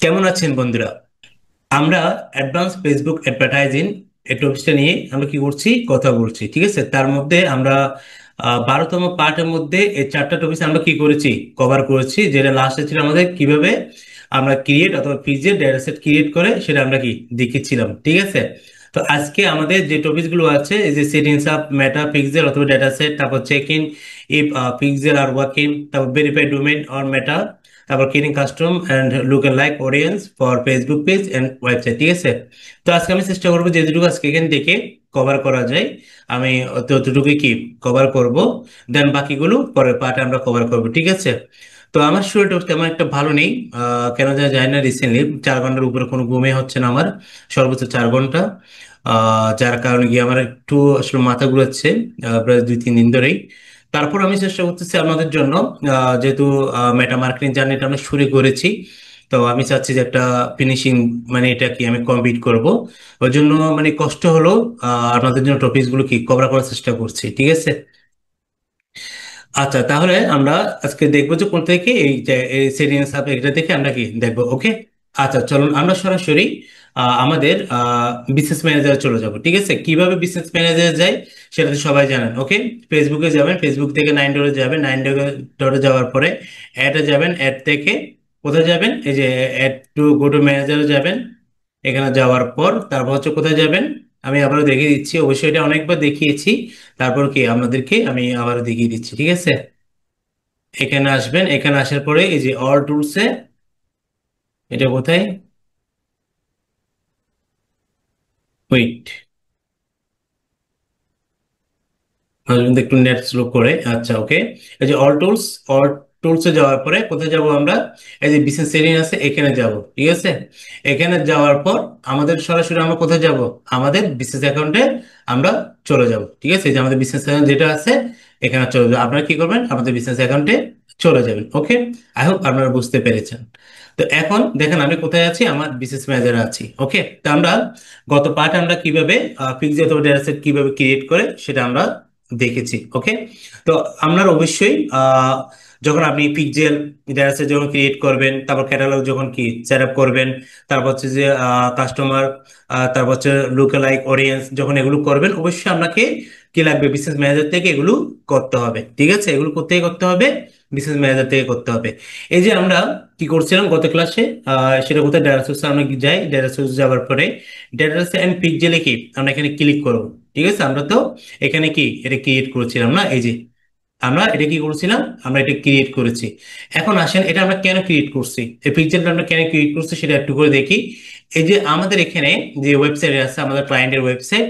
কেমন আছেন বন্ধুরা? আমরা অ্যাডভান্স ফেসবুক অ্যাডভার্টাইজিং এই টপিকটা নিয়ে আমরা কি করছি, কথা বলছি। ঠিক আছে, তার মধ্যে আমরা 12তম পার্টের মধ্যে এই চারটা টপিক আমরা কি করেছি, কভার করেছি। যেটা লাস্টে ছিল আমাদের কিভাবে আমরা ক্রিয়েট অথবা পিক্সেল ডেটা সেট ক্রিয়েট করে সেটা আমরা কি দেখিয়েছিলাম। ঠিক আছে, তো আজকে আমাদের যে টপিক গুলো আছে, এই যে সেটিংস আপ মেটা পিক্সেল অথবা ডেটা সেট, তারপর check in if pixel are working, তারপর ভেরিফাই ডোমেইন অর মেটা, তারপর creating custom and look like audience for Facebook page and website. ঠিক আছে, তো আজকে আমি চেষ্টা করবো যে যেটুকু আজকে এখান থেকে কভার করা যায় আমি ততটুকু কি কভার করব। দেন বাকিগুলো পরের পার্টে আমরা কভার করব। ঠিক আছে, তো আমার শরীরটা তেমন একটা ভালো নেই। কেন যায় না, রিসেন্টলি 4 ঘন্টার উপরে কোনো ঘুমে হচ্ছে না আমার, সর্বোচ্চ 4 ঘন্টা। যার কারণে গিয়ে আমার একটু আসলে মাথা ঘুরাচ্ছে প্রায় 2-3 দিন ধরেই। তারপর আমি চেষ্টা করতেছি আমাদের জন্য, যেহেতু মেটা মার্কেটিং জার্নিটা আমরা শুরু করেছি, তো আমি চাচ্ছি যে একটা ফিনিশিং, মানে এটা কি আমি কমপ্লিট করব। ওই জন্য মানে কষ্ট হলো, আপনাদের জন্য টপিকস গুলো কি কভার করার চেষ্টা করছি। ঠিক আছে, আচ্ছা তাহলে আমরা আজকে দেখবো যে কোন থেকে এই যে সেটিংস অ্যাপ এটা থেকে আমরা কি দেখবো। ওকে, আচ্ছা চলুন আমরা সরাসরি আমাদের বিজনেস ম্যানেজারে চলে যাব। ঠিক আছে, কিভাবে বিজনেস ম্যানেজারে যায় সেটা তো সবাই জানেন। ওকে, ফেসবুকে যাবেন, ফেসবুক থেকে 9 ডটে যাবেন, 9 ডটে যাওয়ার পরে অ্যাডে যাবেন, অ্যাড থেকে কোথায় যাবেন, এই যে অ্যাড টু গো টু ম্যানেজারে যাবেন। এখানে যাওয়ার পর তারপর হচ্ছে কোথায় যাবেন, আমি আবারও দেখিয়ে দিচ্ছি, অবশ্যই এটা অনেকবার দেখিয়েছি। তারপর কি আপনাদেরকে আমি আবারও দেখিয়ে দিচ্ছি। ঠিক আছে, এখানে আসবেন, এখানে আসার পরে এই যে অল টুলসে, এটা কোথায়, ওয়েট, কিন্তু একটু নেট স্লো করে। আচ্ছা ওকে, এই যে অল টুলসে যাওয়ার পরে কোথায় যাব আমরা, এই যে বিজনেস সেটিং আছে এখানে যাব। ঠিক আছে, এখানে যাওয়ার পর আমাদের সরাসরি আমরা কোথায় যাব, আমাদের বিজনেস অ্যাকাউন্টে আমরা চলে যাব। ঠিক আছে, এই যে আমাদের বিজনেস অ্যাকাউন্ট যেটা আছে এখানে চলে যাবো। আপনারা কি করবেন, আমাদের বিজনেস অ্যাকাউন্টে চলে যাবেন। ওকে, আই হোপ আপনারা বুঝতে পেরেছেন। তো এখন দেখেন আমি কোথায় আছি, আমার বিজনেস ম্যানেজারে আছি। ওকে, তো আমরা গত পার্ট আমরা কিভাবে ফিক্সড অথবা ডেটা সেট কিভাবে ক্রিয়েট করে সেটা আমরা দেখেছি। ওকে, তো আপনার অবশ্যই যখন আপনি পিক্সেল ডেটাসেট যখন ক্রিয়েট করবেন, তারপর ক্যাটালগ যখন কি সেট আপ করবেন, তারপর হচ্ছে যে কাস্টমার, তারপর হচ্ছে লুক লাইক অডিয়েন্স, যখন এগুলো করবেন অবশ্যই আপনাকে কি লাগবে, বিজনেস ম্যানেজার থেকে এগুলো করতে হবে। ঠিক আছে, এগুলো কোথেকে করতে হবে, বিজনেস ম্যানেজার থেকে করতে হবে। এই যে আমরা কি করছিলাম গত ক্লাসে, সেটা কোথায়, ডেটা সোর্সে আমরা যাই, ডেটা সোর্স যাওয়ার পরে ডেটা এন্ড পিক্সেলে কি আমরা এখানে ক্লিক করব। ঠিক আছে, আমরা তো এখানে কি এটা ক্রিয়েট করেছিলাম না, এই যে আমরা এটা কি করেছিলাম, আমরা এটা ক্রিয়েট করেছি। এখন আসেন এটা আমরা কেন ক্রিয়েট করছি, এই পিক্সেলটা আমরা কেন ক্রিয়েট করছি সেটা একটু করে দেখি। এই যে আমাদের এখানে যে ওয়েবসাইট আছে, আমাদের ক্লায়েন্টের ওয়েবসাইট,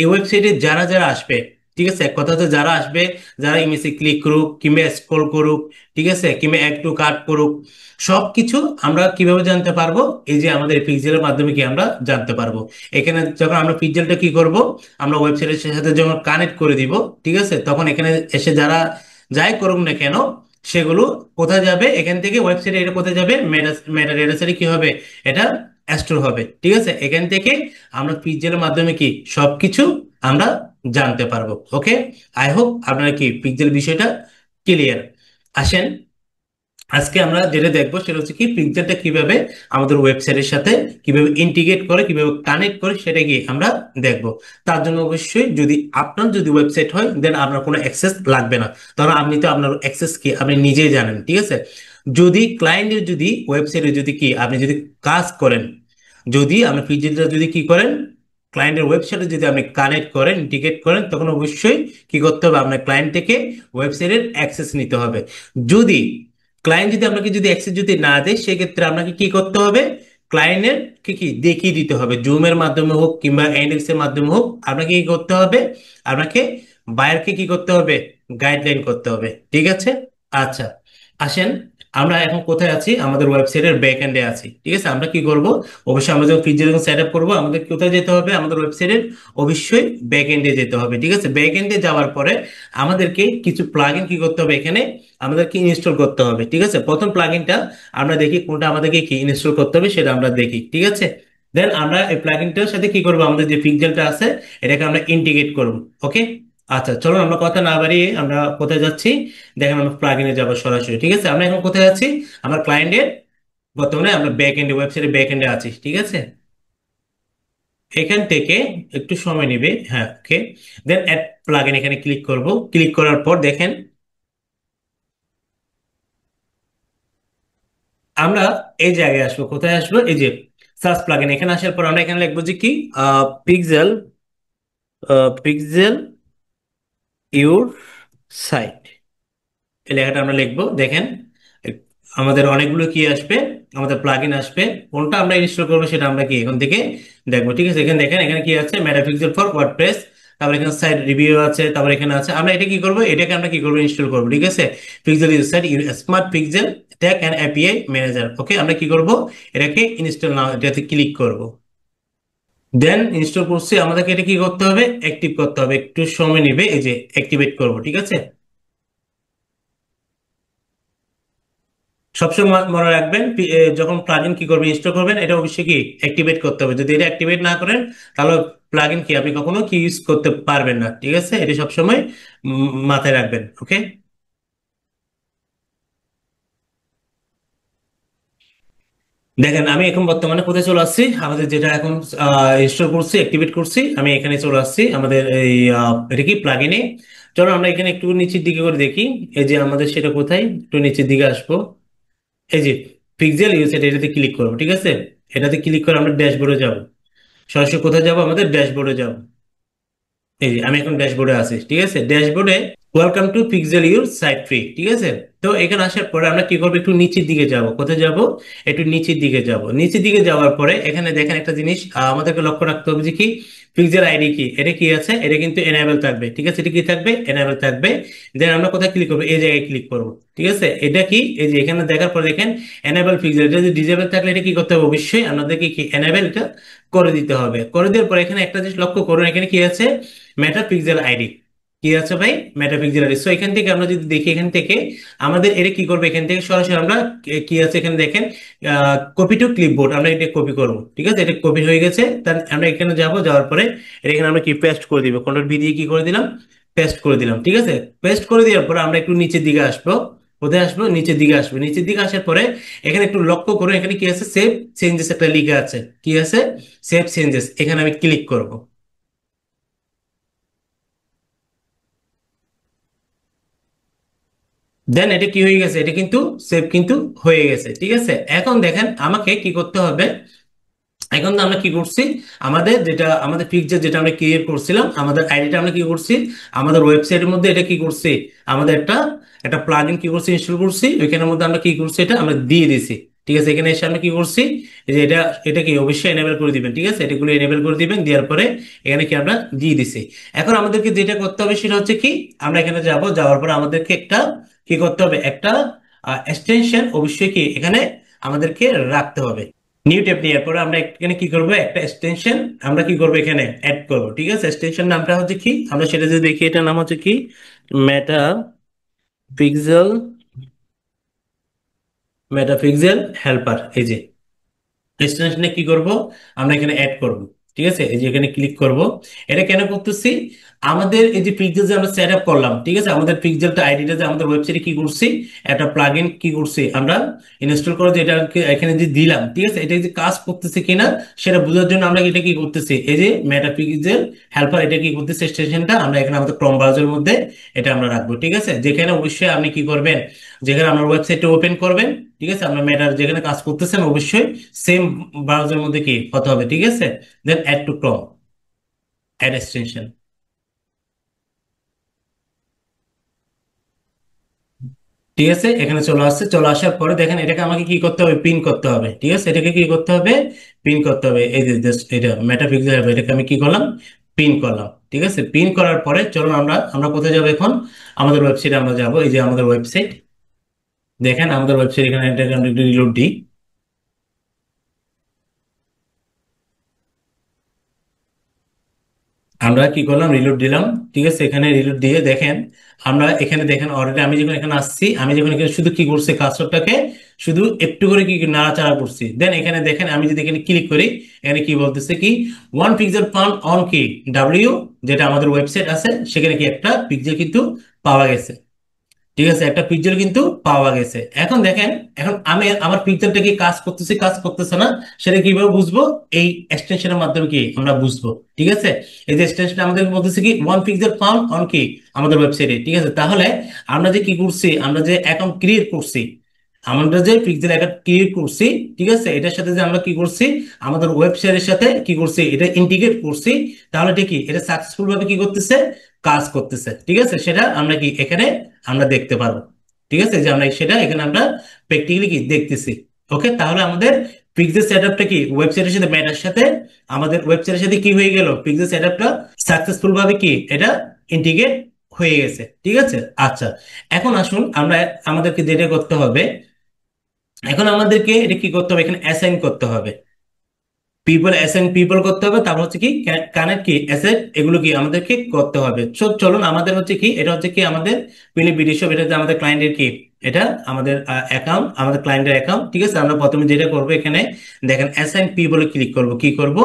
এই ওয়েবসাইটে যারা যারা আসবে, ঠিক আছে, এক কথা হচ্ছে যারা আসবে, যারা ইমেজে ক্লিক করুক কিংবা স্ক্রল করুক, ঠিক আছে, কিংবা অ্যাড টু কার্ট করুক, সবকিছু আমরা কিভাবে জানতে পারবো, এই যে আমাদের পিক্সেলের মাধ্যমে কি আমরা জানতে পারবো। এখানে যখন আমরা পিক্সেলটা কি করব, আমরা ওয়েবসাইটের সাথে যখন কানেক্ট করে দিব, ঠিক আছে, তখন এখানে এসে যারা যাই করুক না কেন সেগুলো কোথায় যাবে, এখান থেকে ওয়েবসাইটে এটা কোথায় যাবে, মেটা মেটা ডেটা সেটে কি হবে, এটা স্টোর হবে। ঠিক আছে, এখান থেকে আমরা পিক্সেলের মাধ্যমে কি সবকিছু আমরা জানতে পারবো। ওকে, আই হোপ আপনারা কি পিক্সেল বিষয়টা ক্লিয়ার। আসেন আজকে আমরা যেটা দেখবো সেটা হচ্ছে কি পিক্সেলটা কিভাবে আমাদের ওয়েবসাইটের সাথে কিভাবে ইন্টিগ্রেট করে, কিভাবে কানেক্ট করে সেটা কি আমরা দেখবো। তার জন্য অবশ্যই যদি আপনার যদি ওয়েবসাইট হয় দেন আপনার কোনো অ্যাক্সেস লাগবে না, কারণ আপনি তো আপনার অ্যাক্সেস কি আপনি নিজেই জানেন। ঠিক আছে, যদি ক্লায়েন্টের যদি ওয়েবসাইটে যদি কি আপনি যদি কাজ করেন, যদি আপনি পিক্সেলটা যদি কি করেন, ক্লায়েন্টের ওয়েবসাইটে যদি আপনি কানেক্ট করেন, ইন্টিগ্রেট করেন, তখন অবশ্যই কি করতে হবে, আপনার ক্লায়েন্ট থেকে ওয়েবসাইটের অ্যাক্সেস নিতে হবে। যদি ক্লায়েন্ট যদি আপনাকে যদি অ্যাক্সেস যদি না দেয়, সেক্ষেত্রে আপনাকে কি করতে হবে, ক্লায়েন্টের কে কি দেখিয়ে দিতে হবে, জুমের মাধ্যমে হোক কিংবা এনএক্স এর মাধ্যমে হোক, আপনাকে কি করতে হবে, আপনাকে বায়ারকে কি করতে হবে, গাইডলাইন করতে হবে। ঠিক আছে, আচ্ছা আসেন আমরা এখন কোথায় আছি, আমাদের ওয়েবসাইটের ব্যাক এন্ডে আছি। ঠিক আছে, আমরা কি করব, অবশ্যই আমরা যখন ফিচার যখন সেট আপ করবো আমাদের কোথায় যেতে হবে, আমাদের ওয়েবসাইটের অবশ্যই ব্যাক এন্ডে যেতে হবে। ঠিক আছে, ব্যাক এন্ডে যাওয়ার পরে আমাদেরকে কিছু প্লাগইন কি করতে হবে, এখানে আমাদেরকে ইনস্টল করতে হবে। ঠিক আছে, প্রথম প্লাগইনটা আমরা দেখি কোনটা আমাদেরকে কি ইনস্টল করতে হবে সেটা আমরা দেখি। ঠিক আছে, দেন আমরা এই প্লাগইনটার সাথে কি করব, আমাদের যে পিক্সেলটা আছে এটাকে আমরা ইন্টিগ্রেট করব। ওকে, আচ্ছা চলুন আমরা কথা না বাড়িয়ে আমরা কোথায় যাচ্ছি, দেখেন আমরা প্লাগইনে যাবো সরাসরি। ঠিক আছে, আমরা এখন কোথায় আছি, আমার ক্লায়েন্টের বর্তমানে আমরা ব্যাক এন্ডে, ওয়েবসাইটের ব্যাক এন্ডে আছি, ঠিক আছে। এখান থেকে একটু সময় নেবে, হ্যাঁ ওকে। দেন অ্যাড প্লাগইন, এখানে ক্লিক করব। ক্লিক করার পর দেখেন আমরা এই জায়গায় আসবো, কোথায় আসবো, এই যে সার্চ প্লাগইন। এখানে আসার পর আমরা এখানে লিখবো যে কি পিক্সেল, পিক্সেল ইউর সাইট, এই লেখাটা আমরা লিখবো। দেখেন এ- আমাদের অনেকগুলো কি আসবে, আমাদের প্লাগইন আসবে। কোনটা আমরা ইনস্টল করবো সেটা আমরা কি এখান থেকে দেখবো, ঠিক আছে। এখানে দেখেন এখানে কি আছে, মেটাপিক্সেল ফর ওয়ার্ডপ্রেস, তারপর এখানে সাইট রিভিউ আছে, তারপর এখানে আছে। আমরা এটা কি করবো, এটাকে আমরা কি করবো, ইনস্টল করবো, ঠিক আছে। Pixel use site smart pixel tag and API manager, okay. আমরা কি করবো, এটাকে ইনস্টল নাও, এটাতে ক্লিক করব। দেন ইনস্টল করছি, আমাদেরকে এটা কি করতে হবে, অ্যাক্টিভ করতে হবে, একটু সময় নেবে, এই যে অ্যাক্টিভেট করব, ঠিক আছে। সবসময় মনে রাখবেন যখন প্লাগইন কি করবেন, ইনস্টল করবেন, এটা অবশ্যই কি অ্যাক্টিভেট করতে হবে। যদি এটা অ্যাক্টিভেট না করেন তাহলে প্লাগইন কি আপনি কখনো কি ইউজ করতে পারবেন না, ঠিক আছে। এটা সবসময় মাথায় রাখবেন, ওকে। দেখেন আমি এখন বর্তমানে কোথায় চলে আসছি, আমাদের যেটা এখন ইনস্টল করছি, অ্যাক্টিভেট করছি, আমি এখানে চলে আসছি আমাদের এই এটা কি প্লাগইনে। চলো আমরা এখানে একটু নিচের দিকে করে দেখি, এই যে আমাদের সেটা কোথায়, একটু নিচের দিকে আসবো। এই যে পিক্সেল ইউসেট, এটাতে ক্লিক করবো, ঠিক আছে। এটাতে ক্লিক করে আমরা ড্যাশবোর্ডে যাব। সরাসরি কোথায় যাব, আমাদের ড্যাশবোর্ডে যাব। এই যে আমি এখন ড্যাশবোর্ডে আছি, ঠিক আছে। ড্যাশবোর্ডে welcome to pixel your site free, ঠিক আছে। তো এখানে আসার পরে আমরা কি করবো, একটু নিচের দিকে যাব। কোথায় যাব, একটু নিচের দিকে যাব। নিচের দিকে যাওয়ার পরে এখানে দেখেন একটা জিনিস আমাদেরকে লক্ষ্য রাখতে হবে যে কি পিক্সেল আইডি কি, এটা কি আছে, এটা কিন্তু এনেবল থাকবে, ঠিক আছে। এটা কি থাকবে, এনেবল থাকবে। দেন আমরা কোথায় ক্লিক করবো, এই জায়গায় ক্লিক করবো, ঠিক আছে। এটা কি, এই যে এখানে দেখার পর দেখেন এনেবল পিক্সেল, এটা যদি ডিজেবল থাকলে এটা কি করতে হবে, অবশ্যই আমাদেরকে কি এনেবল এটা করে দিতে হবে। করে দেওয়ার পর এখানে একটা জিনিস লক্ষ্য করুন, এখানে কি আছে, মেটা পিক্সেল আইডি, কি আছে ভাই, মেটাপিক্সেল আইডি। সো এখান থেকে আমরা যদি দেখি, এখান থেকে আমাদের এটা কি করবে, এখান থেকে সরাসরি আমরা কি আছে এখানে দেখেন, কপি টু ক্লিপবোর্ড, আমরা এটা কপি করব, ঠিক আছে। এটা কপি হয়ে গেছে, তার আমরা এখানে যাব, যাওয়ার পরে এটা এখানে আমরা কি পেস্ট করে দিব, কন্ট্রোল ভি দিয়ে কি করে দিলাম, পেস্ট করে দিলাম, ঠিক আছে। পেস্ট করে দেওয়ার পরে আমরা একটু নিচের দিকে আসবো। কোথায় আসবো, নিচের দিকে আসবো। নিচের দিকে আসার পরে এখানে একটু লক্ষ্য করুন, এখানে কি আছে, সেভ চেঞ্জেস একটা লেখা আছে, কি আছে, সেভ চেঞ্জেস, এখানে আমি ক্লিক করব। দেন এটা কি হয়ে গেছে, এটা কিন্তু সেভ কিন্তু হয়ে গেছে, ঠিক আছে। এখন দেখেন আমাকে কি করতে হবে, এখন তো আমরা কি করছি, আমাদের যেটা আমাদের পিকচার যেটা আমরা ক্রিয়েট করছিলাম, আমাদের আইডিটা আমরা কি করছি, আমাদের ওয়েবসাইটের মধ্যে এটা কি করছি, আমাদের একটা একটা প্লাগইন কি করছি, ইনস্টল করছি, ওইখানের মধ্যে আমরা কি করছি, এটা আমরা দিয়ে দিছি, ঠিক আছে। এখানে এসে আমরা কি করছি, এই যে এটা এটা কি অবশ্যই এনেবল করে দিবেন, ঠিক আছে। এটাগুলো এনেবল করে দিবেন, দেওয়ার পরে এখানে কি আমরা দিয়ে দিছি। এখন আমাদেরকে যেটা করতে হবে সেটা হচ্ছে কি, আমরা এখানে যাব, যাওয়ার পরে আমাদেরকে একটা কি করতে হবে, একটা এক্সটেনশন অবশ্যই কি এখানে আমাদেরকে রাখতে হবে। নিউ ট্যাব নেওয়ার পরে আমরা এখানে কি করব, একটা এক্সটেনশন আমরা কি করব, এখানে অ্যাড করব, ঠিক আছে। এক্সটেনশন নামটা হচ্ছে কি, আমরা সেটা যদি দেখি, এটার নাম হচ্ছে কি মেটা পিক্সেল, মেটা পিক্সেল হেল্পার, এই যে ডেস্টিনেশনে কি করব, আমরা এখানে অ্যাড করব, ঠিক আছে। এই যে এখানে ক্লিক করব। এটা কেন করতেছি, আমাদের এই যে পিক্সেল যে আমরা সেট আপ করলাম, ঠিক আছে, আমাদের পিক্সেলটা আইডিটা যে আমাদের ওয়েবসাইটে কি করছি, একটা প্লাগইন কি করছি আমরা ইনস্টল করে যে এটা এখানে যে দিলাম, ঠিক আছে। এটা যে কাজ করতেছে কিনা সেটা বোঝার জন্য আমরা এটা কি করতেছি, এই যে মেটা পিক্সেল হেল্পার, এটা কি করতেছে, স্টেশনটা আমরা এখানে আমাদের ক্রোম ব্রাউজারের মধ্যে এটা আমরা রাখবো, ঠিক আছে। যেখানে অবশ্যই আপনি কি করবেন, যেখানে আপনার ওয়েবসাইটটা ওপেন করবেন, ঠিক আছে, আপনার মেটার যেখানে কাজ করতেছেন অবশ্যই সেম ব্রাউজারের মধ্যে কি হতে হবে, ঠিক আছে। Then add to Chrome, add extension, ঠিক আছে। এখানে চলে আসছে, চলে আসার পরে দেখেন এটাকে আমাকে কি করতে হবে, পিন করতে হবে, ঠিক আছে। এটাকে কি করতে হবে, পিন করতে হবে। এই যে এটা মেটাপিক্সেল, এটাকে আমি কি করলাম, পিন করলাম, ঠিক আছে। পিন করার পরে চলুন আমরা আমরা কোথায় যাবো এখন, আমাদের ওয়েবসাইটে আমরা যাবো। এই যে আমাদের ওয়েবসাইট, দেখেন আমাদের ওয়েবসাইট, এখানে এটাকে আমরা একটু রিলোড দিই। আমরা কি করলাম, রিলোড দিলাম, ঠিক আছে। এখানে রিলোড দিয়ে দেখেন, আমরা এখানে দেখেন অলরেডি আমি যখন এখানে আসছি, আমি যখন এখানে শুধু কি করছি, কার্সরটাকে শুধু একটু করে কি নাড়াচাড়া করছি। দেন এখানে দেখেন আমি যদি এখানে ক্লিক করি, এখানে কি বলতেছে কি, ওয়ান পিক্সেল ফাউন্ড অন কি ডাব্লিউ, যেটা আমাদের ওয়েবসাইট আছে সেখানে কি একটা পিক্সেল কিন্তু পাওয়া গেছে, ঠিক আছে, একটা পিক্সেল কিন্তু পাওয়া গেছে। এখন দেখেন, এখন আমি আমার পিক্সেলটা কি কাজ করতেছে কাজ করতেছে না সেটা কিভাবে বুঝবো? এই এক্সটেনশনের মাধ্যমে কি আমরা বুঝবো। ঠিক আছে, এই যে এক্সটেনশন আমাদের বলতেছে কি ওয়ান পিক্সেল ফাউন্ড অন কি আমাদের ওয়েবসাইটে। ঠিক আছে, তাহলে আমরা যে কি করছি, আমরা যে অ্যাকাউন্ট ক্রিয়েট করছি, আমরা যে পিক্সেল অ্যাকাউন্ট ক্রিয়েট করছি, ঠিক আছে, এটার সাথে যে আমরা কি করছি, আমাদের ওয়েবসাইটের সাথে কি করছি, এটা ইন্টিগ্রেট করছি। তাহলে এটা কি, এটা সাকসেসফুল ভাবে কি করতেছে, কাজ করতেছে। ঠিক আছে, সেটা আমরা কি এখানে আমরা দেখতে পারবো। ঠিক আছে, যে আমরা সেটা এখানে আমরা প্র্যাকটিক্যালি কি দেখতেছি। ওকে, তাহলে আমাদের পিক্সেল সেটআপটা কি ওয়েবসাইটের সাথে ম্যাটার সাথে, আমাদের ওয়েবসাইটের সাথে কি হয়ে গেল, পিক্সেল সেটআপটা সাকসেসফুল ভাবে কি এটা ইন্টিগ্রেট হয়ে গেছে। ঠিক আছে, আচ্ছা, এখন আসুন আমরা আমাদেরকে যেটা করতে হবে, এখন আমাদেরকে এটা কি করতে হবে, এখানে অ্যাসাইন করতে হবে। পিপল অ্যাসাইন পিপল করতে হবে, তারপর হচ্ছে কি কানেক্ট কি অ্যাসেট, এগুলো কি আমাদেরকে করতে হবে। চলুন আমাদের হচ্ছে কি, এটা হচ্ছে কি আমাদের পিলি বিডিশপ, এটা হচ্ছে আমাদের ক্লায়েন্টের কি, এটা আমাদের অ্যাকাউন্ট, আমাদের ক্লায়েন্টের অ্যাকাউন্ট। ঠিক আছে, আমরা প্রথমে যেটা করবো এখানে দেখেন অ্যাসাইন পিপলে ক্লিক করব, কি করব,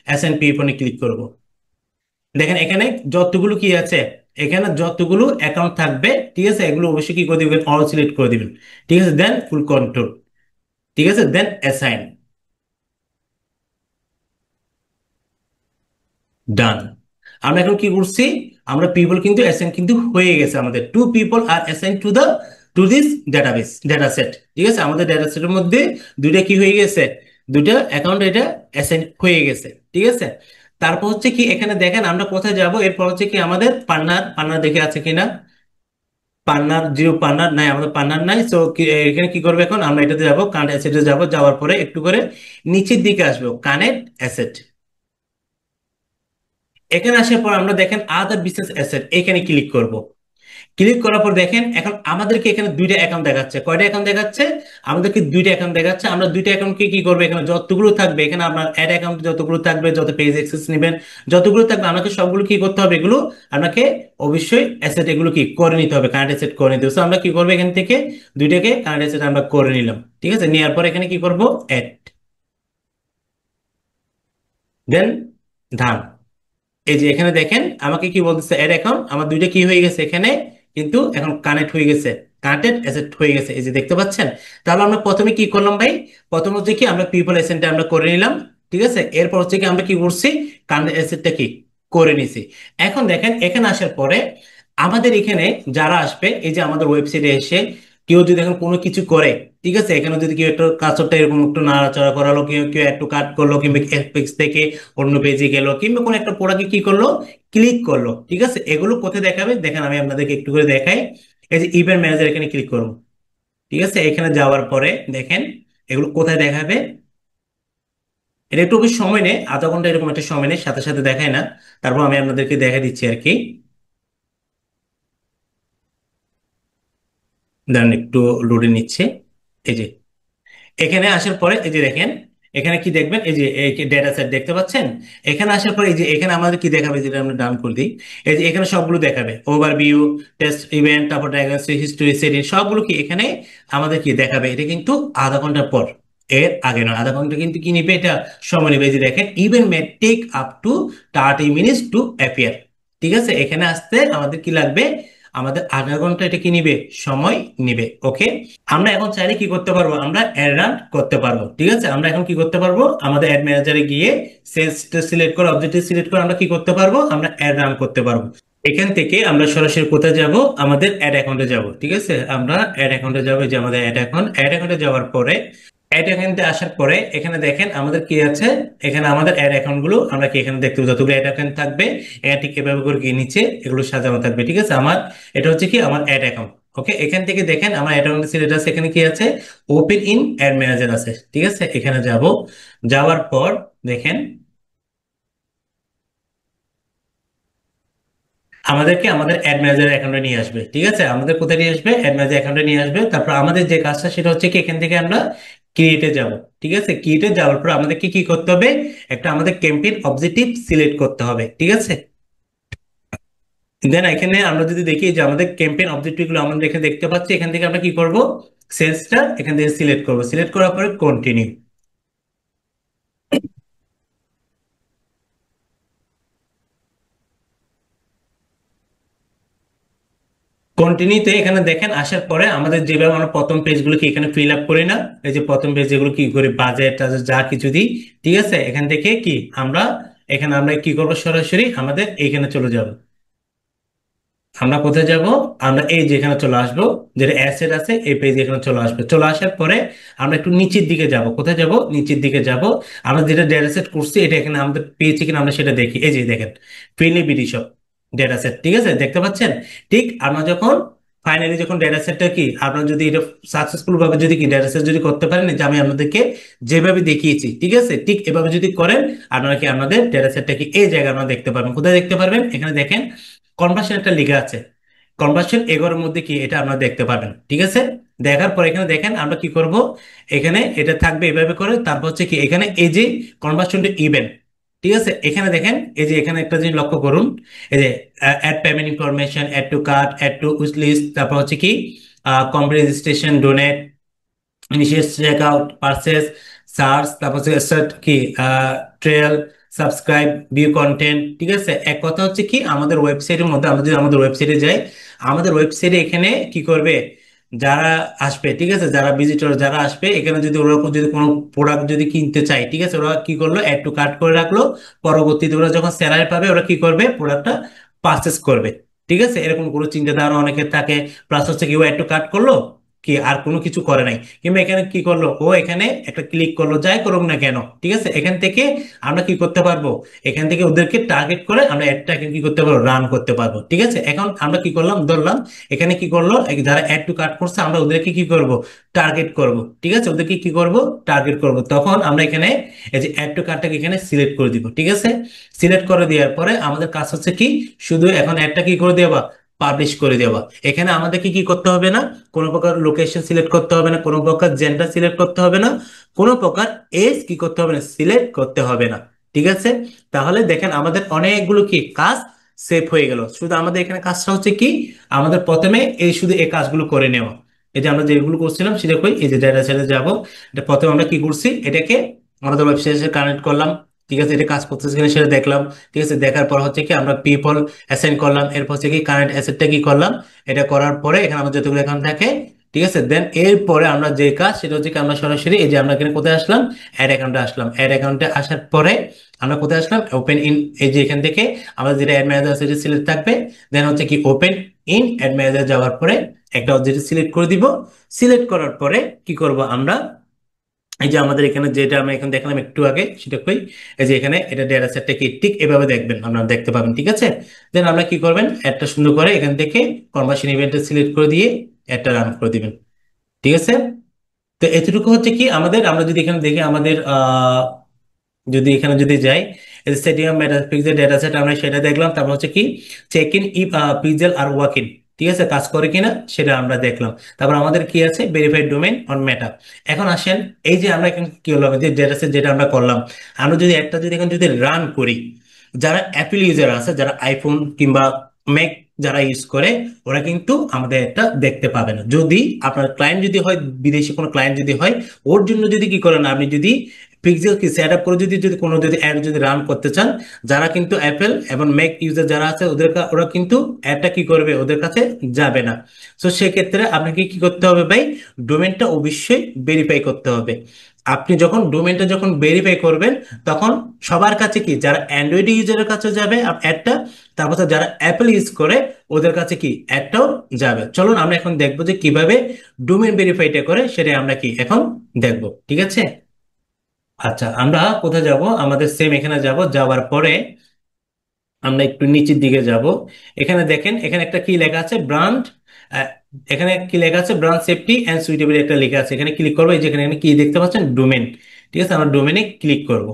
অ্যাসাইন পিপলে ক্লিক করব। দেখেন এখানে যতগুলো কি আছে, এখানে যতগুলো অ্যাকাউন্ট থাকবে, ঠিক আছে, এগুলো অবশ্যই কি করে দিবেন, অল সিলেক্ট করে দিবেন। ঠিক আছে, দেন ফুল কন্ট্রোল। ঠিক আছে, দেন অ্যাসাইন, ডান। আমরা এখন কি করছি, আমরা পিপল কিন্তু অ্যাসাইন কিন্তু হয়ে গেছে, আমাদের two people are assign to this database data set. ঠিক আছে, আমাদের ডেটা সেটের মধ্যে দুইটা কি হয়ে গেছে, দুইটা অ্যাকাউন্ট এটা অ্যাসাইন হয়ে গেছে। ঠিক আছে, তারপর হচ্ছে কি এখানে দেখেন আমরা কোথায় যাব, এরপর হচ্ছে কি আমাদের পার্টনার, পার্টনার দেখে আছে কিনা, পার্টনার জিরো, পার্টনার নাই, আমাদের পার্টনার নাই। তো এখানে কি করবো, এখন আমরা এটাতে যাবো, কানেক্ট অ্যাসেটে যাবো, যাওয়ার পরে একটু করে নিচের দিকে আসবো, কানেক্ট অ্যাসেট। এখানে আসার পর আমরা দেখেন আদার বিজনেস অ্যাসেট, এখানে ক্লিক করব। ক্লিক করার পর দেখেন এখন আমাদেরকে এখানে দুইটা অ্যাকাউন্ট দেখাচ্ছে, কয়টা অ্যাকাউন্ট দেখাচ্ছে, আমাদেরকে দুইটা অ্যাকাউন্ট দেখাচ্ছে। আমরা দুইটা অ্যাকাউন্টকে কি করবো, এখানে যতগুলো থাকবে, এখানে আপনার অ্যাড অ্যাকাউন্ট যতগুলো থাকবে, যত পেজ অ্যাক্সেস নেবেন, যতগুলো থাকবে, আমাকে সবগুলো কি করতে হবে, এগুলো আপনাকে অবশ্যই অ্যাসেট এগুলো কি করে নিতে হবে, কারেন্ট অ্যাসেট করে নিতে হবে। So আমরা কি করবো, এখান থেকে দুইটাকে কারেন্ট অ্যাসেট আমরা করে নিলাম। ঠিক আছে, নেওয়ার পর এখানে কি করব, অ্যাড, দেন ধান। এই যে এখানে দেখেন আমাকে কি বলতেছে, এর এখন আমার দুইটা কি হয়ে গেছে এখানে, কিন্তু এখন কানেক্ট হয়ে গেছে, কানেক্টেড অ্যাসেট হয়ে গেছে, এই যে দেখতে পাচ্ছেন। তাহলে আমরা প্রথমে কি করলাম ভাই, প্রথম হচ্ছে কি আমরা পিপল অ্যাসেটটা আমরা করে নিলাম। ঠিক আছে, এরপর হচ্ছে কি আমরা কি করছি, কানেক্ট অ্যাসেটটা কি করে নিছি। এখন দেখেন এখানে আসার পরে আমাদের এখানে যারা আসবে, এই যে আমাদের ওয়েবসাইটে এসে কেউ যদি এখন কোনো কিছু করে, ঠিক আছে, এখানে যদি কেউ একটু কাজটা এরকম একটু নাড়াচাড়া করালো, কেউ কেউ একটু কাট করলো, কিংবা এফএক্স থেকে অন্য পেজে গেল, কিংবা কোনো একটা প্রোডাক্টে কি করলো, ক্লিক করলো। ঠিক আছে, এগুলো কোথায় দেখাবে দেখেন, আমি আপনাদেরকে একটু করে দেখাই। এই যে ইভেন্ট ম্যানেজার, এখানে ক্লিক করুন। ঠিক আছে, এখানে যাওয়ার পরে দেখেন এগুলো কোথায় দেখাবে। এটা একটু বেশি সময় নেই, আধা ঘন্টা এরকম একটা সময় নেই, সাথে সাথে দেখায় না। তারপর আমি আপনাদেরকে দেখা দিচ্ছি আর কি, দাঁড়ান একটু লোডে নিচ্ছে। এই যে এখানে আসার পরে এই যে দেখেন, এখানে কি দেখবেন, এই যে ডেটা সেট দেখতে পাচ্ছেন। এখানে আসার পরে এই যে এখানে আমাদের কি দেখাবে, যেটা আমরা ডাউন করে দিই, এই যে এখানে সবগুলো দেখাবে, ওভারভিউ, টেস্ট ইভেন্ট, তারপর ডায়াগনস্টিক, হিস্টোরি, সেটিং, সবগুলো কি এখানে আমাদের কি দেখাবে। এটা কিন্তু আধা ঘন্টা পর, এর আগে নয়, আধা ঘন্টা কিন্তু কি নিবে, এটা সময় নিবে। এই যে দেখেন event may take up to 30 minutes to appear. ঠিক আছে, এখানে আসতে আমাদের কি লাগবে, আমাদের আধা ঘন্টা এটা কি নিবে, সময় নিবে। ওকে, আমরা এখন চাইলে কি করতে পারবো, আমরা অ্যাড রান করতে পারবো। ঠিক আছে, আমরা এখন কি করতে পারবো, আমাদের অ্যাড ম্যানেজারে গিয়ে সেলসটা সিলেক্ট করে, অবজেক্টিভ সিলেক্ট করে আমরা কি করতে পারবো, আমরা অ্যাড রান করতে পারবো। এখান থেকে আমরা সরাসরি কোথায় যাব, আমাদের অ্যাড অ্যাকাউন্টে যাব। ঠিক আছে, আমরা অ্যাড অ্যাকাউন্টে যাবো, যে আমাদের অ্যাড অ্যাকাউন্টে যাওয়ার পরে অ্যাড অ্যাকাউন্টে আসার পরে এখানে দেখেন আমাদের কি আছে, এখানে আমাদের অ্যাড অ্যাকাউন্ট গুলো আমরা কি এখানে দেখতে পাবো, যতগুলো অ্যাড অ্যাকাউন্ট থাকবে এটা ঠিক এভাবে করে গিয়ে নিচে এগুলো সাজানো থাকবে। ঠিক আছে, আমার এটা হচ্ছে কি আমার অ্যাড অ্যাকাউন্ট। ওকে, এখান থেকে দেখেন আমার অ্যাড অ্যাকাউন্ট সিলেক্ট আছে, এখানে কি আছে, ওপেন ইন অ্যাড ম্যানেজার আছে। ঠিক আছে, এখানে যাব, যাওয়ার পর দেখেন আমাদেরকে আমাদের অ্যাড ম্যানেজার অ্যাকাউন্টে নিয়ে আসবে। ঠিক আছে, আমাদের কোথায় নিয়ে আসবে, অ্যাড ম্যানেজার অ্যাকাউন্টে নিয়ে আসবে। তারপর আমাদের যে কাজটা সেটা হচ্ছে কি এখান থেকে আমরা ক্রিয়েটে যাব। ঠিক আছে, ক্রিয়েটে যাওয়ার পর আমাদেরকে কি করতে হবে, একটা আমাদের ক্যাম্পেইন অবজেক্টিভ সিলেক্ট করতে হবে। ঠিক আছে, দেন এখানে আমরা যদি দেখি যে আমাদের ক্যাম্পেইন অবজেক্টিভ গুলো আমরা এখানে দেখতে পাচ্ছি, এখান থেকে আমরা কি করব, সেলসটা এখান থেকে সিলেক্ট করব, সিলেক্ট করার পরে কন্টিনিউ। কন্টিনিউতে এখানে দেখেন আসার পরে আমাদের যেভাবে আমরা প্রথম পেজগুলো কি এখানে ফিল আপ করি না, এই যে প্রথম পেজ যেগুলো কি করি বাজেট টাজেট যা কিছু দিই, ঠিক আছে, এখান থেকে কি আমরা এখানে আমরা কি করবো সরাসরি আমাদের এখানে চলে যাব। আমরা কোথায় যাব, আমরা এই যে এখানে চলে আসবো, যেটা অ্যাসেট আছে এই পেজ এখানে চলে আসবে। চলে আসার পরে আমরা একটু নিচের দিকে যাব। কোথায় যাব, নিচের দিকে যাব। আমরা যেটা ডেটা সেট করছি এটা এখানে আমাদের পেয়েছি কিনা আমরা সেটা দেখি। এই যে দেখেন ফিলিবিডি সব ডেটা সেট, ঠিক আছে, দেখতে পাচ্ছেন। ঠিক আমরা যখন ফাইনালি যখন ডেটা সেটটা কি আপনারা যদি এটা সাকসেসফুল ভাবে যদি কি ডেটা সেট যদি করতে পারেন, যে আমি আপনাদেরকে যেভাবে দেখিয়েছি, ঠিক আছে, ঠিক এভাবে যদি করেন আপনারা কি আমাদের ডেটা সেটটা কি এই জায়গায় আপনারা দেখতে পারবেন। কোথায় দেখতে পারবেন, এখানে দেখেন কনভার্সন একটা লেখা আছে, কনভার্সন এগোর মধ্যে কি এটা আপনারা দেখতে পাবেন, ঠিক আছে। দেখার পর এখানে দেখেন আমরা কি করব, এখানে এটা থাকবে এভাবে করে, তারপর হচ্ছে কি এখানে এই যে কনভার্সন টু ইভেন্ট, ঠিক আছে, এখানে দেখেন এই যে এখানে একটা জিনিস লক্ষ্য করুন, এই যে add payment information, add to cart, add to wish list, তারপর হচ্ছে কি কম registration, donate, initiate checkout, purchase, search, তারপর হচ্ছে start কি ট্রেল, সাবস্ক্রাইব, ভিউ কন্টেন্ট, ঠিক আছে। এক কথা হচ্ছে কি আমাদের ওয়েবসাইটের মধ্যে আমরা যদি আমাদের ওয়েবসাইটে যাই, আমাদের ওয়েবসাইটে এখানে কি করবে, যারা আসবে, ঠিক আছে, যারা ভিজিটর যারা আসবে এখানে যদি ওরকম যদি কোনো প্রোডাক্ট যদি কিনতে চায়, ঠিক আছে, ওরা কি করলো অ্যাড টু কার্ট করে রাখলো, পরবর্তীতে ওরা যখন স্যালারি পাবে ওরা কি করবে প্রোডাক্টটা পারচেস করবে, ঠিক আছে। এরকম কোনো চিন্তাধারা অনেকের থাকে। প্লাস হচ্ছে কি ও অ্যাড টু কার্ট করলো কি আর কোনো কিছু করে নাই, কিংবা এখানে কি করলো ও এখানে একটা ক্লিক করলো, যাই করুক না কেন, ঠিক আছে, এখান থেকে আমরা কি করতে পারবো, এখান থেকে ওদেরকে টার্গেট করে আমরা অ্যাডটাকে কি করতে পারবো, রান করতে পারবো, ঠিক আছে। এখন আমরা কি করলাম, ধরলাম এখানে কি করলো যারা অ্যাড টু কার্ট করছে আমরা ওদেরকে কি করব, টার্গেট করব, ঠিক আছে, ওদেরকে কি করব, টার্গেট করব। তখন আমরা এখানে এই যে অ্যাড টু কার্টটাকে এখানে সিলেক্ট করে দিব, ঠিক আছে। সিলেক্ট করে দেওয়ার পরে আমাদের কাজ হচ্ছে কি শুধু এখন অ্যাডটা কি করে দেওয়া, পাবলিশ করে দেওয়া। এখানে আমাদেরকে কি করতে হবে না, কোনো প্রকার লোকেশন সিলেক্ট করতে হবে না, কোনো প্রকার জেন্ডার সিলেক্ট করতে হবে না, কোনো প্রকার এজ কি করতে হবে না, সিলেক্ট করতে হবে না, ঠিক আছে। তাহলে দেখেন আমাদের অনেকগুলো কি কাজ সেভ হয়ে গেল। শুধু আমাদের এখানে কাজটা হচ্ছে কি আমাদের প্রথমে এই শুধু এই কাজগুলো করে নেওয়া। এই যে আমরা যেগুলো করছিলাম সেটা কই, এই যে ডেটা সেটে যাবো, এটা প্রথমে আমরা কি করছি, এটাকে আমাদের ওয়েবসাইটে কানেক্ট করলাম, ঠিক আছে, এটা কাজ করতেছে কিনা সেটা দেখলাম, ঠিক আছে। দেখার পর হচ্ছে কি আমরা পিপল অ্যাসাইন করলাম, এরপর হচ্ছে কি কারেন্ট অ্যাসেটটা কি করলাম, এটা করার পরে এখানে আমাদের যতগুলো অ্যাকাউন্ট থাকে, ঠিক আছে, দেন এরপরে আমরা যে কাজ সেটা হচ্ছে কি আমরা সরাসরি এই যে আমরা এখানে কোথায় আসলাম, অ্যাড অ্যাকাউন্টে আসলাম। অ্যাড অ্যাকাউন্টে আসার পরে আমরা কোথায় আসলাম, ওপেন ইন, এই যে এখান থেকে আমাদের যেটা অ্যাড ম্যানেজার আছে সেটা সিলেক্ট থাকবে, দেন হচ্ছে কি ওপেন ইন অ্যাড ম্যানেজার যাওয়ার পরে একটা অবজেক্ট সিলেক্ট করে দিব। সিলেক্ট করার পরে কি করব আমরা, এই যে আমাদের এখানে যেটা আমরা এখানে দেখলাম একটু আগে সেটা কই, এই যে এখানে এটা ডেটা সেটটা কি ঠিক এভাবে দেখবেন, আপনারা দেখতে পাবেন, ঠিক আছে। দেন আমরা কি করবেন, একটা সুন্দর করে এখান থেকে কনভার্সন ইভেন্টটা সিলেক্ট করে দিয়ে একটা রান করে দিবেন, ঠিক আছে। তো এতটুকু হচ্ছে কি আমাদের, আমরা যদি এখানে দেখি আমাদের যদি এখানে যদি যাই, স্টেডিয়াম মেটাপিক্সেল ডেটা সেট আমরা সেটা দেখলাম। তারপর হচ্ছে কি check in if pixel are working, ঠিক আছে, কাজ করে কিনা সেটা আমরা দেখলাম। তারপর আমাদের কি আছে, ভেরিফাইড ডোমেইন অন মেটা। এখন আসেন এই যে আমরা এখানে কি হলো, যে ডেটা সেট যেটা আমরা করলাম, আমরা যদি একটা যদি এখন যদি রান করি, যারা অ্যাপেল ইউজার আছে, যারা আইফোন কিংবা ম্যাক যারা ইউজ করে, ওরা কিন্তু আমাদের এটা দেখতে পাবে না। যদি আপনার ক্লায়েন্ট যদি হয় বিদেশি কোনো ক্লায়েন্ট যদি হয়, ওর জন্য যদি কি করেন আপনি যদি পিক্সেল কি সেট আপ করে যদি যদি কোনো যদি অ্যাড যদি রান করতে চান, যারা কিন্তু অ্যাপেল এবং ম্যাক ইউজার যারা আছে ওদের ওরা কিন্তু অ্যাডটা কি করবে, ওদের কাছে যাবে না। তো সেক্ষেত্রে আপনাকে কি করতে হবে ভাই, ডোমেনটা অবশ্যই ভেরিফাই করতে হবে। আপনি যখন ডোমেনটা যখন ভেরিফাই করবেন, তখন সবার কাছে কি যারা অ্যান্ড্রয়েড ইউজারের কাছে যাবে অ্যাডটা, তারপর তো যারা অ্যাপেল ইউজ করে ওদের কাছে কি অ্যাডটাও যাবে। চলুন আমরা এখন দেখবো যে কিভাবে ডোমেন ভেরিফাইটা করে, সেটা আমরা কি এখন দেখবো, ঠিক আছে। আচ্ছা আমরা কোথায় যাব, আমাদের সেম এখানে যাব, যাওয়ার পরে আমরা একটু নিচের দিকে যাব। এখানে দেখেন এখানে একটা কি লেখা আছে, ব্র্যান্ড, এখানে কি লেখা আছে, ব্র্যান্ড সেফটি এন্ড সুইটেবিলিটি একটা লেখা আছে, এখানে ক্লিক করবো। এই যে এখানে কি দেখতে পাচ্ছেন, ডোমেন, ঠিক আছে, আমরা ডোমেনে ক্লিক করব।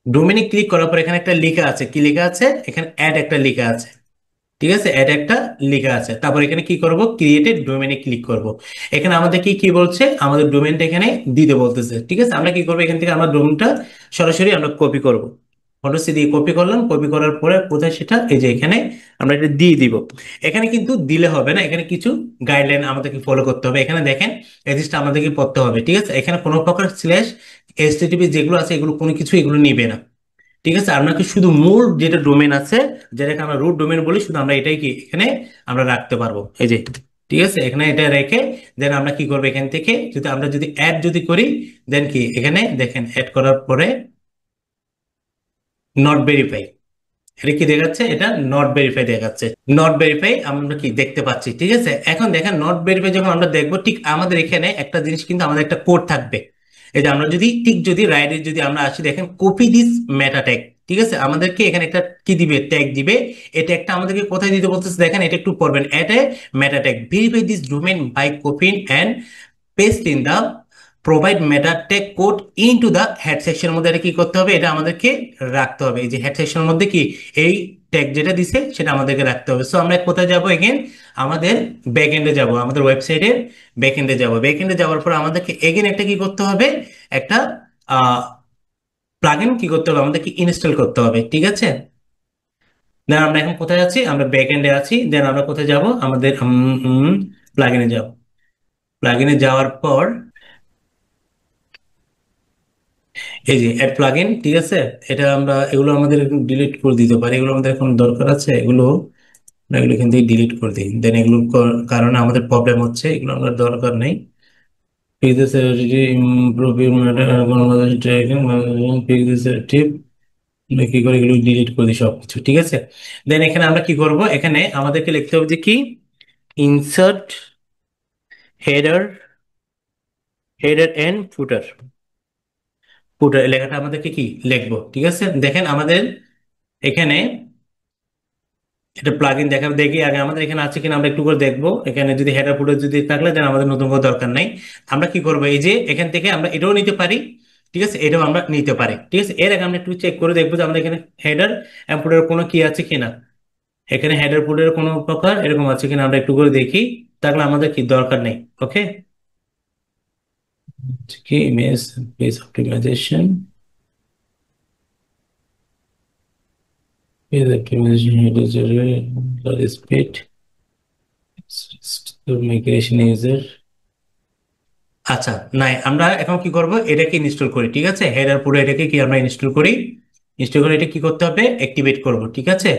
ডোমেনে ক্লিক করার পর এখানে একটা লেখা আছে, কি লেখা আছে, এখানে অ্যাড একটা লেখা আছে, ঠিক আছে, অ্যাড একটা লেখা আছে। তারপর এখানে কি করব, ক্রিয়েটেড ডোমেনে ক্লিক করব। এখানে আমাদের কি কি বলছে, আমাদের ডোমেনটা এখানে দিতে বলতেছে, ঠিক আছে। আমরা কি করব, এখান থেকে আমরা ডোমেনটা সরাসরি আমরা কপি করব। কন্ট্রোল সি দিয়ে কপি করলাম, কপি করার পরে কোথায় সেটা, এই যে এখানে আমরা এটা দিয়ে দিব। এখানে কিন্তু দিলে হবে না, এখানে কিছু গাইডলাইন আমাদেরকে ফলো করতে হবে। এখানে দেখেন এই জিনিসটা আমাদেরকে পড়তে হবে, ঠিক আছে। এখানে কোনো প্রকার স্ল্যাশ এইচটিটিপি যেগুলো আছে এগুলো কোনো কিছু এগুলো নিবে না, ঠিক আছে। আপনাকে শুধু মূল যেটা ডোমেন আছে যেটাকে আমরা রুট ডোমেন বলি, শুধু আমরা এটাই কি এখানে আমরা রাখতে পারবো, এই যে। ঠিক আছে, এখানে এটা রেখে দেন আমরা কি করবো, এখান থেকে যদি আমরা যদি অ্যাড যদি করি, দেন কি এখানে দেখেন অ্যাড করার পরে নট ভেরিফাই, এটা কি দেখাচ্ছে, এটা নট ভেরিফাই দেখাচ্ছে। নট ভেরিফাই আমরা কি দেখতে পাচ্ছি। ঠিক আছে, এখন দেখেন নট ভেরিফাই যখন আমরা দেখবো, ঠিক আমাদের এখানে একটা জিনিস কিন্তু আমাদের একটা কোড থাকবে। এই যে আমরা যদি ঠিক যদি রাইটে যদি আমরা আসি, দেখেন কপি দিস মেটা ট্যাগ। ঠিক আছে, আমাদেরকে এখানে একটা কি দিবে, ট্যাগ দিবে। এটা একটা আমাদেরকে কোথায় দিতে বলতেছে, দেখেন এটা একটু পড়বেন, at a meta tag verify this domain by copying and paste in the provide meta tag code into the head সেকশনের মধ্যে। এটা কি করতে হবে, এটা আমাদেরকে রাখতে হবে। এই যে হেড সেকশনের মধ্যে কি এই ট্যাগ যেটা দিছে সেটা আমাদেরকে রাখতে হবে। সো আমরা কোথায় যাব, এগেন আমাদের ব্যাক এন্ডে যাব, আমাদের ওয়েবসাইটের ব্যাক এন্ডে যাব। ব্যাক এন্ডে যাওয়ার পর আমাদেরকে এগেন একটা কি করতে হবে, একটা প্লাগইন কি করতে হবে, আমাদেরকে ইনস্টল করতে হবে। ঠিক আছে, দেন আমরা এখন কোথায় আছি, আমরা ব্যাক এন্ডে আছি। দেন আমরা কোথায় যাব, আমাদের প্লাগইনে যাব। প্লাগইনে যাওয়ার পর এই যে অ্যাড প্লাগইন। ঠিক আছে, এটা আমরা এগুলো আমাদের ডিলিট করে দিতে পারি, এগুলো আমাদের এখন দরকার আছে, এগুলো আমরা এগুলো এখান থেকে ডিলিট করে দিই। দেন এগুলোর কারণে আমাদের প্রবলেম হচ্ছে, এগুলো আমাদের দরকার নেই। কি করে এগুলো ডিলিট করে দিই সবকিছু। ঠিক আছে, দেন এখানে আমরা কি করব, এখানে আমাদেরকে লিখতে হবে যে কি ইনসার্ট হেডার, হেডার এন্ড ফুটার। ফুটার লেখাটা আমাদেরকে কি লিখবো। ঠিক আছে, দেখেন আমাদের এখানে এটা প্লাগইন দেখা দেখি আগে আমাদের এখানে আছে কিনা আমরা একটু করে দেখবো। এখানে যদি হেডার ফুটার যদি থাকলে দেন আমাদের নতুন করে দরকার নাই। আমরা কি করবো, এই যে এখান থেকে আমরা এটাও নিতে পারি। ঠিক আছে, এটাও আমরা নিতে পারি। ঠিক আছে, এর আগে আমরা একটু চেক করে দেখবো যে আমাদের এখানে হেডার এবং ফুটার কোনো কি আছে কিনা। এখানে হেডার ফুটার কোনো প্রকার এরকম আছে কিনা আমরা একটু করে দেখি, তাহলে আমাদের কি দরকার নেই। ওকে, কি image page optimization, page optimization header speed migration user. আচ্ছা, নাই আমরা এখন কি করব, এটাকে ইনস্টল করি। ঠিক আছে, হেডার পুরো এটাকে কি আমরা ইনস্টল করি। ইনস্টল করে এটা কি করতে হবে, অ্যাক্টিভেট করব। ঠিক আছে,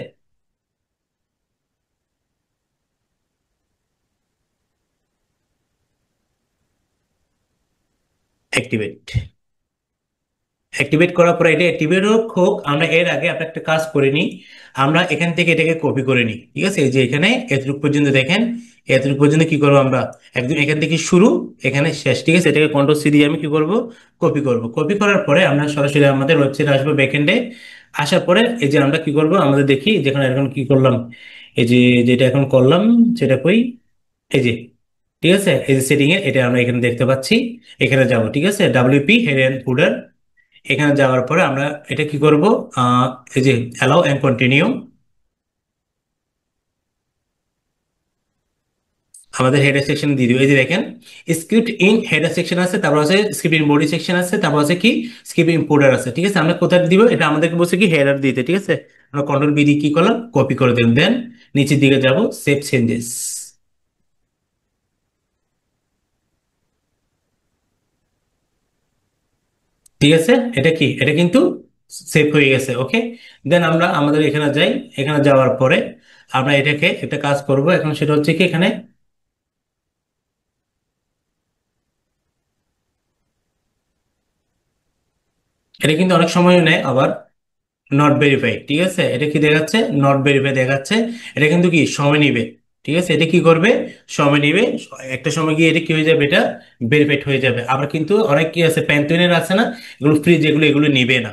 অ্যাক্টিভেট। অ্যাক্টিভেট করার পরে এটা অ্যাক্টিভেট হোক, আমরা এর আগে আমরা একটা কাজ করে নিই। আমরা এখান থেকে এটাকে কপি করে নিই। ঠিক আছে, এই যে এখানে এতটুকু পর্যন্ত দেখেন, এতটুকু পর্যন্ত কি করবো আমরা, একদম এখান থেকে শুরু এখানে শেষ। ঠিক আছে, এটাকে কন্ট্রোল সি দিয়ে আমি কি করব, কপি করব। কপি করার পরে আমরা সরাসরি আমাদের ওয়েবসাইটে আসবো, ব্যাকএন্ডে আসার পরে এই যে আমরা কি করব, আমাদের দেখি যেখানে এখন কি করলাম, এই যে যেটা এখন করলাম সেটা কই, এই যে। ঠিক আছে, এই যে সেটিং এ এটা আমরা এখানে দেখতে পাচ্ছি। এখানে যাব, ঠিক আছে, ডাব্লিউপি হেড এন্ড ফুডার। এখানে যাওয়ার পরে আমরা এটা কি করব, আহ, এই যে অ্যালাউ এন্ড কন্টিনিউ, আমাদের হেডার সেকশন দিয়ে দিব। এই যে দেখেন স্ক্রিপ্ট ইন হেডার সেকশন আছে, তারপর আছে স্ক্রিপ্ট ইন বডি সেকশন আছে, তারপর আছে কি স্ক্রিপ্ট ইন ফুডার আছে। ঠিক আছে, আমরা কোথায় দিব, এটা আমাদেরকে বলছে কি হেডার দিতে। ঠিক আছে, আমরা কন্ট্রোল বি দিয়ে কি করলাম, কপি করে দিলাম। দেন নিচের দিকে যাব, সেভ চেঞ্জেস। ঠিক আছে, এটা কি, এটা কিন্তু সেভ হয়ে গেছে। ওকে, দেন আমরা আমাদের এখানে যাই। এখানে যাওয়ার পরে আমরা এটাকে একটা কাজ করব এখন, সেটা হচ্ছে কি এখানে এটা কিন্তু অনেক সময় নেয় আবার, নট ভেরিফাই। ঠিক আছে, এটা কি দেখাচ্ছে, নট ভেরিফাই দেখাচ্ছে। এটা কিন্তু কি সময় নিবে। ঠিক আছে, এটা কি করবে, সময় নিবে। একটা সময় গিয়ে এটা কি হয়ে যাবে, এটা ভেরিফাইড হয়ে যাবে। আবার কিন্তু অনেক কি আছে, প্যান্থনের আছে না, এগুলো ফ্রি, যেগুলো এগুলো নিবে না।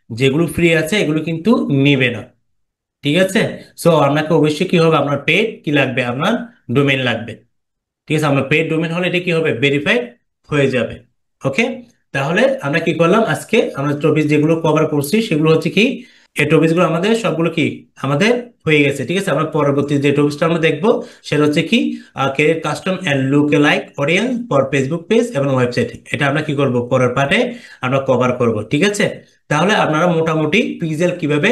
যেগুলো ফ্রি আছে এগুলো কিন্তু নিবে না। ঠিক আছে, সো আপনাকে অবশ্যই কি হবে, আপনার পেড কি লাগবে, আপনার ডোমেইন লাগবে। ঠিক আছে, আপনার পেড ডোমেইন হলে এটা কি হবে, ভেরিফাইড হয়ে যাবে। ওকে, তাহলে আমরা কি করলাম, আজকে আমরা টপিক যেগুলো কভার করছি সেগুলো হচ্ছে কি, এই টপিকগুলো আমাদের সবগুলো কি আমাদের হয়ে গেছে। ঠিক আছে, আমরা পরবর্তী যে টপিকটা আমরা দেখবো সেটা হচ্ছে কি create custom and look like audience for Facebook page এবং ওয়েবসাইট। এটা আমরা কি করব, পরের পার্টে আমরা কভার করব। ঠিক আছে। তাহলে আপনারা মোটামুটি পিক্সেল কিভাবে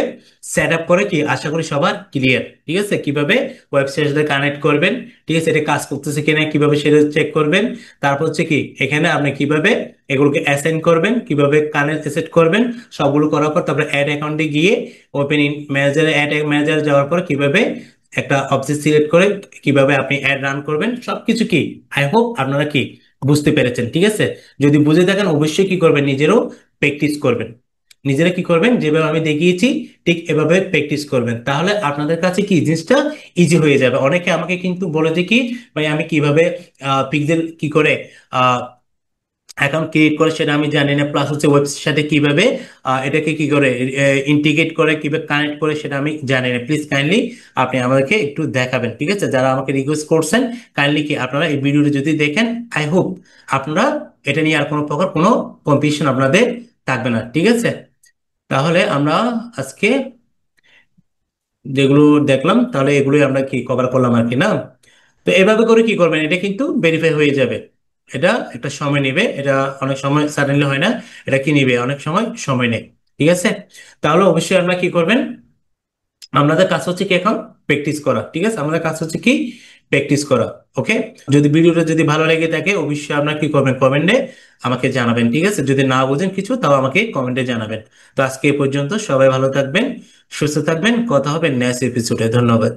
সেট আপ করে কি আশা করি সবার ক্লিয়ার। ঠিক আছে, কিভাবে ওয়েবসাইটের সাথে কানেক্ট করবেন, ঠিক আছে, এটা কাজ করতেছে কিনা কিভাবে সেটা চেক করবেন। তারপর হচ্ছে কি এখানে আপনি কিভাবে এগুলোকে অ্যাসাইন করবেন, কিভাবে কানেক্ট সেট করবেন, সবগুলো করার পর তারপরে অ্যাড অ্যাকাউন্টে গিয়ে ওপেন ইন ম্যানেজারে অ্যাড ম্যানেজার যাওয়ার পর কিভাবে একটা অবজেক্ট সিলেক্ট করে কিভাবে আপনি অ্যাড রান করবেন সবকিছু কি আই হোপ আপনারা কি বুঝতে পেরেছেন। ঠিক আছে, যদি বুঝে থাকেন অবশ্যই কি করবেন, নিজেরও প্র্যাকটিস করবেন। নিজেরা কি করবেন, যেভাবে আমি দেখিয়েছি ঠিক এভাবে প্র্যাকটিস করবেন, তাহলে আপনাদের কাছে কি জিনিসটা ইজি হয়ে যাবে। অনেকে আমাকে কিন্তু বলে যে কি ভাই আমি কিভাবে পিক্সেল কি করে অ্যাকাউন্ট ক্রিয়েট করে সেটা আমি জানি না, প্লাস হচ্ছে ওয়েবসাইটের সাথে কিভাবে এটাকে কি করে ইন্টিগ্রেট করে কিভাবে কানেক্ট করে সেটা আমি জানি না। প্লিজ কাইন্ডলি আপনি আমাদেরকে একটু দেখাবেন। ঠিক আছে, যারা আমাকে রিকোয়েস্ট করছেন কাইন্ডলি কি আপনারা এই ভিডিওটা যদি দেখেন আই হোপ আপনারা এটা নিয়ে আর কোনো প্রকার কোনো কম্পিটিশন আপনাদের থাকবে না। ঠিক আছে, তাহলে আমরা আজকে যেগুলো দেখলাম তাহলে এগুলোই আমরা কি কভার করলাম আর কি না। তো এভাবে করে কি করবেন, এটা কিন্তু ভেরিফাই হয়ে যাবে। এটা একটা সময় নেবে, এটা অনেক সময় সাডেনলি হয় না, এটা কি নেবে অনেক সময় সময় নেয়। ঠিক আছে, তাহলে অবশ্যই আপনারা কি করবেন, আমাদের কাজ হচ্ছে কি এখন প্র্যাকটিস করা। ঠিক আছে, আমাদের কাজ হচ্ছে কি প্র্যাকটিস করা। ওকে, যদি ভিডিওটা যদি ভালো লেগে থাকে অবশ্যই আপনারা কি করবেন, কমেন্টে আমাকে জানাবেন। ঠিক আছে, যদি না বুঝেন কিছু তাও আমাকে কমেন্টে জানাবেন। তো আজকে এই পর্যন্ত, সবাই ভালো থাকবেন, সুস্থ থাকবেন, কথা হবে নেক্সট এপিসোডে। ধন্যবাদ।